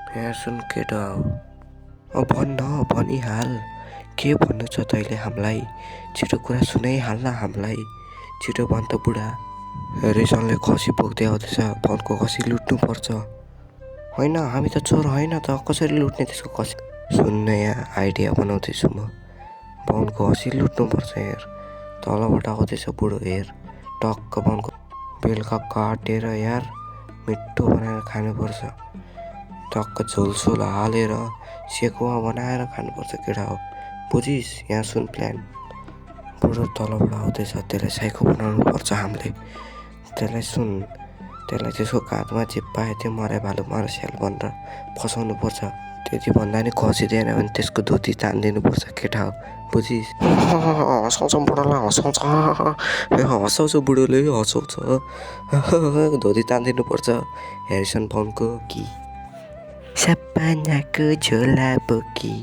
यहाँ सुन केटा हो भन्न भनिहाल के भन्नु छ तैँले हामीलाई छिटो कुरा सुनाइहाल न हामीलाई छिटो भन् त बुढा रेशनले खसी बोक्दै आउँदैछ फोनको खसी लुट्नुपर्छ होइन हामी त चोर होइन त कसरी लुट्ने त्यसको खसी सुन्न यहाँ आइडिया बनाउँदैछु म फोनको खसी लुट्नुपर्छ हेर तलबाट आउँदैछ बुढो हेर टक्क फोनको बेलुका काटेर यार मिठो बनाएर खानुपर्छ टक्क झोलसोल हालेर सेकुवा बनाएर खानुपर्छ केटा हो बुझिस् यहाँ सुन प्लान बुढो तलबाट आउँदैछ त्यसलाई साइको बनाउनु पर्छ हामीले त्यसलाई सुन त्यसलाई त्यसको काँधमा चिप्पाए त्यो मराइ भालु मर स्याल भनेर फसाउनु पर्छ त्यति भन्दा नि खसिदिएन भने त्यसको धोती तानिदिनुपर्छ केटा हो बुझिस् हँसाउँछ बुढोलाई हँसाउँछ हँसाउँछ बुढोले हँसाउँछ धोती तानिदिनुपर्छ हेरिसन फोनको कि सपनाको झोला बोकी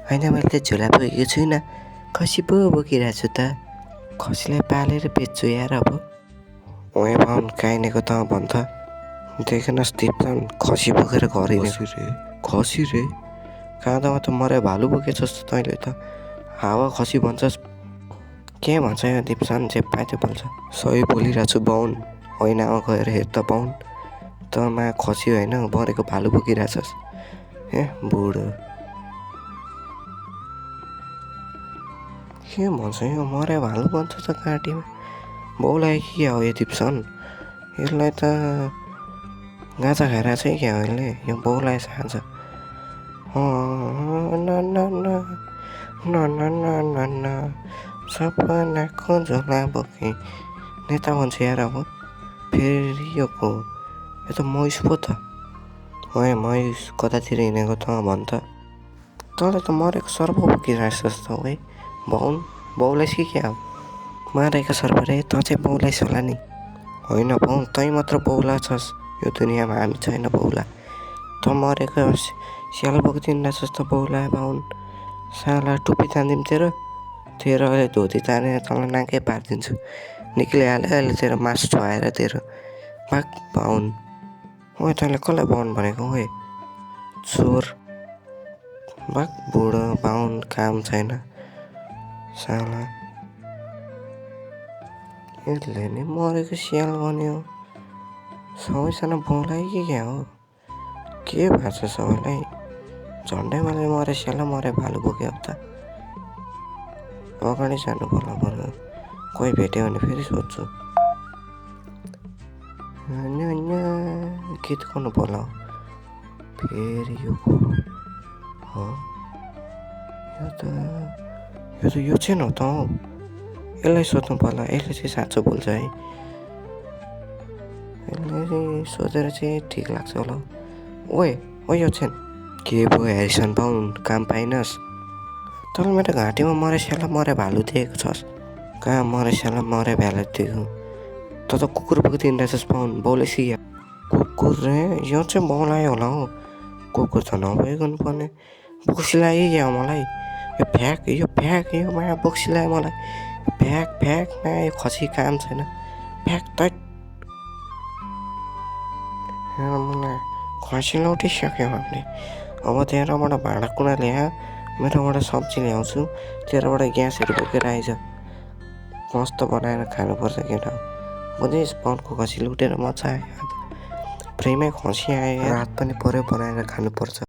होइन मैले त झोला बोकेको छुइनँ खसी पो बोकिरहेको छु त खसीलाई पालेर बेच्छु यार अब ओए पाउन काहिनेको त भन् त देखेनस् दिप्लान खसी बोकेर घर खसी रे काँधमा त मरे भालु बोके जस्तो तैँले त हावा खसी भन्छस् के भन्छ यो दिप्सान जे पाए त्यो बोल्छ सही बोलिरहेको छु बाहुन ऐनामा गएर हेर त बाहुन त मा खसी होइन मरेको भालु बोकिरहेछस् ए बुढो के भन्छ यो मरे भालु भन्छ त काँटीमा बाउलाई के हो यो दिप्सन यसलाई त गाँजा खाएर चाहिँ क्या हो यसले यो बाउलाई खान्छ सपनाको झोला बोके नेता भन्छ यार अब फेरि यो को यो त मयुस पो त ओए मयुस कतातिर हिँडेको त भन् त तँले त मरेको सर्प बोकिरहेछ जस्तो है बाउन बाउलाई के हो मारेको सर्प रे तँ चाहिँ बाउलाई होला नि होइन बाउ तैँ मात्र बाउला छस् यो दुनियाँमा हामी छैन बाउला तँ मरेको स्याल बोकिदिनु रहेछस् त बाउला बाहुन साला टुप्पी तानिदिउँ तेरो अहिले धोती तानेर तँलाई नाकै पारिदिन्छु निक्लिहाल्यो अहिले तेरो मासु छुवाएर तेरो भाग बाहुन ओए तैँले कसलाई बाहुन भनेको ओए चोर भाग बुढो बाहुन काम छैन साला यसले नि मरेको स्याल भन्यो सबैजना बाउलाई के क्या हो के भएको छ सबैलाई झन्डै मैले मरे स्याल मरे भालु बोक्यो त अगाडि जानु पर्ला बरु कोही भेट्यो भने फेरि सोध्छु गीत गाउनु पर्ला फेरि यो यो चाहिँ न त हौ यसलाई सोध्नु पर्ला यसले चाहिँ साँचो बोल्छ है यसले चाहिँ सोधेर चाहिँ ठिक लाग्छ होला ओए यो चाहिँ के भयो हेरिसन पाउन काम पाइनस् तँले मेरो घाँटीमा मरे स्याला मरे भालु दिएको छस् कहाँ मरे स्याला मरे भालु दिएको त कुकुर बोकिदिनु रहेछस् पाउन बाउले सिक्यो कुकुर रे यो चाहिँ बाउलाई होला हौ कुकुर त नभएको पर्ने बोक्सीलाई क्या मलाई यो फ्याक यो माया बोक्सीलाई मलाई फ्याक माया यो खसी काम छैन फ्याक त मलाई खसी लौटिसक्यो हामीले अब तेरोबाट भाँडाकुँडा ल्याए मेरोबाट सब्जी ल्याउँछु तेरोबाट ग्यासहरू बोकेर आइज मस्त बनाएर खानुपर्छ केटा बुझिस् पनको खसी लुटेर मजा आयो फ्रीमै खसी आयो रात पनि पऱ्यो बनाएर खानुपर्छ